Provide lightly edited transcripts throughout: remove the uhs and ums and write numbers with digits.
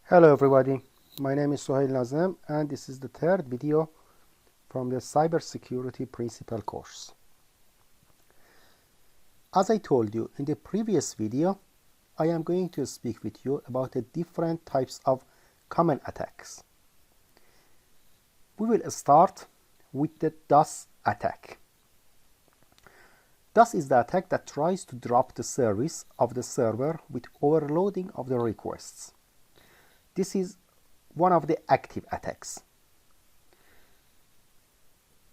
Hello everybody, my name is Suhail Nazem and this is the third video from the Cybersecurity Principle course. As I told you in the previous video, I am going to speak with you about the different types of common attacks. We will start with the DDoS attack. DDoS is the attack that tries to drop the service of the server with overloading of the requests. This is one of the active attacks.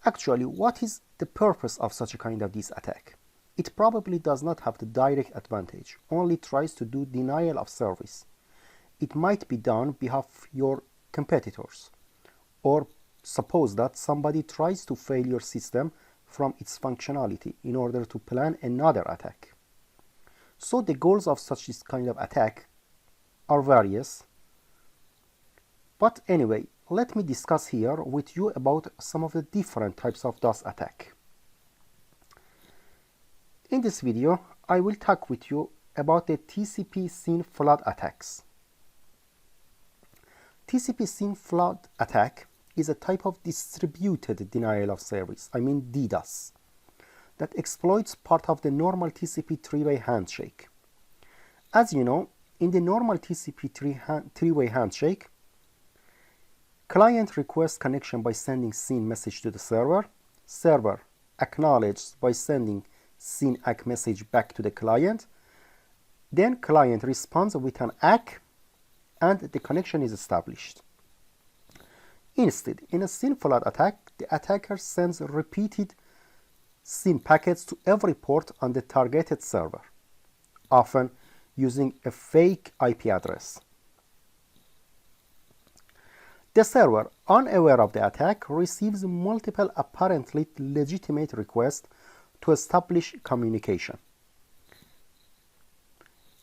Actually, what is the purpose of such a kind of this attack? It probably does not have the direct advantage, only tries to do denial of service. It might be done on behalf of your competitors, or suppose that somebody tries to fail your system from its functionality in order to plan another attack. So the goals of such this kind of attack are various. But anyway, let me discuss here with you about some of the different types of DDoS attack. In this video, I will talk with you about the TCP SYN Flood attacks. TCP SYN Flood attack is a type of distributed denial of service, DDoS, that exploits part of the normal TCP three-way handshake. As you know, in the normal TCP three-way handshake, client requests connection by sending SYN message to the server. Server acknowledges by sending SYN ACK message back to the client. Then client responds with an ACK and the connection is established. Instead, in a SYN flood attack, the attacker sends repeated SYN packets to every port on the targeted server, often using a fake IP address. The server, unaware of the attack, receives multiple apparently legitimate requests to establish communication.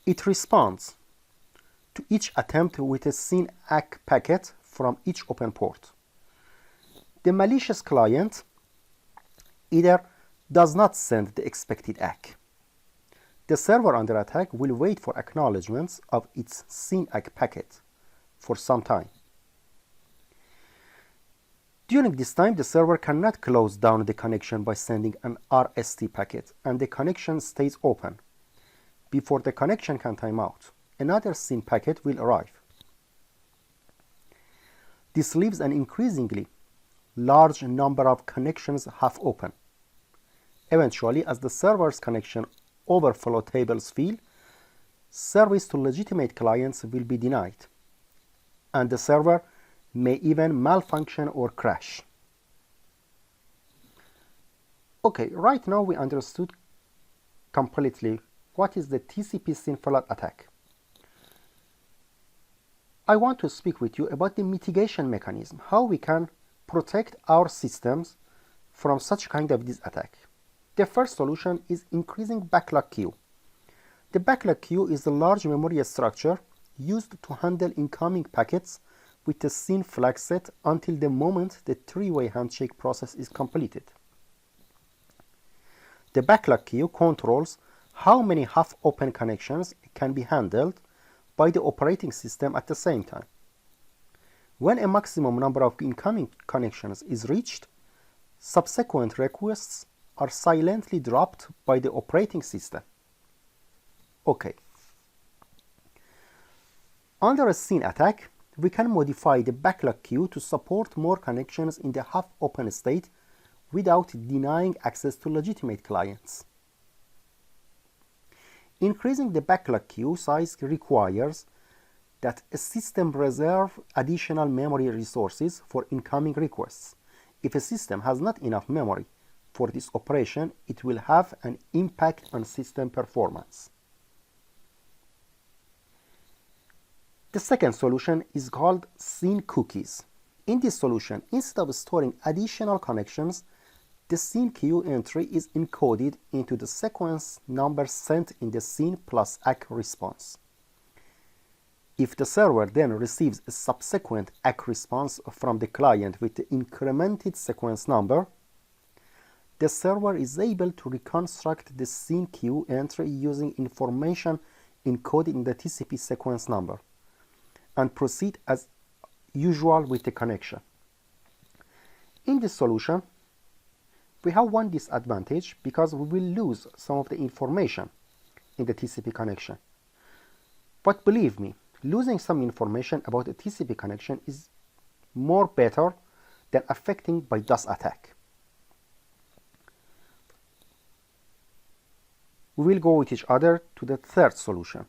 It responds to each attempt with a SYN ACK packet from each open port. The malicious client either does not send the expected ACK. The server under attack will wait for acknowledgements of its SYN ACK packet for some time. During this time, the server cannot close down the connection by sending an RST packet, and the connection stays open. Before the connection can time out, another SYN packet will arrive. This leaves an increasingly large number of connections half open. Eventually, as the server's connection overflow tables fill, service to legitimate clients will be denied, and the server may even malfunction or crash. Okay, right now we understood completely what is the TCP SYN Flood attack. I want to speak with you about the mitigation mechanism, how we can protect our systems from such kind of this attack. The first solution is increasing backlog queue. The backlog queue is a large memory structure used to handle incoming packets with the SYN flag set until the moment the three-way handshake process is completed. The backlog queue controls how many half-open connections can be handled by the operating system at the same time. When a maximum number of incoming connections is reached, subsequent requests are silently dropped by the operating system. Okay. Under a SYN attack, we can modify the backlog queue to support more connections in the half-open state without denying access to legitimate clients. Increasing the backlog queue size requires that a system reserve additional memory resources for incoming requests. If a system has not enough memory for this operation, it will have an impact on system performance. The second solution is called SYN cookies. In this solution, instead of storing additional connections, the SYN queue entry is encoded into the sequence number sent in the SYN plus ACK response. If the server then receives a subsequent ACK response from the client with the incremented sequence number, the server is able to reconstruct the SYN queue entry using information encoded in the TCP sequence number. and proceed as usual with the connection. In this solution, we have one disadvantage because we will lose some of the information in the TCP connection. But believe me, losing some information about the TCP connection is more better than affecting by DDoS attack. We will go with each other to the third solution,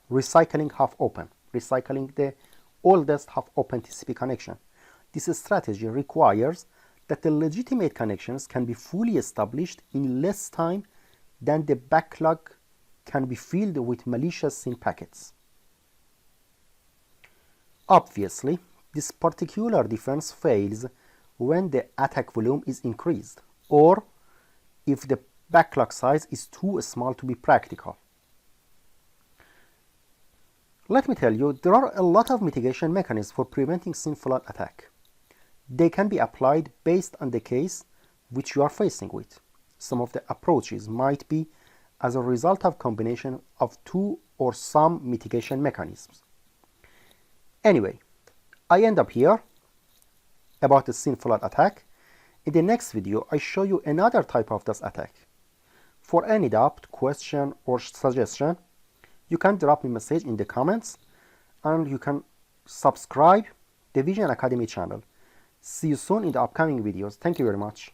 recycling half open, recycling the oldest half open TCP connection. This strategy requires that the legitimate connections can be fully established in less time than the backlog can be filled with malicious SYN packets. Obviously, this particular defense fails when the attack volume is increased, or if the backlog size is too small to be practical. Let me tell you, there are a lot of mitigation mechanisms for preventing SYN flood attack. They can be applied based on the case which you are facing with. Some of the approaches might be as a result of combination of two or some mitigation mechanisms. Anyway, I end up here about the SYN flood attack. In the next video, I show you another type of DDoS attack. For any doubt, question, or suggestion, you can drop me a message in the comments, and you can subscribe the Vision Academy channel. See you soon in the upcoming videos. Thank you very much.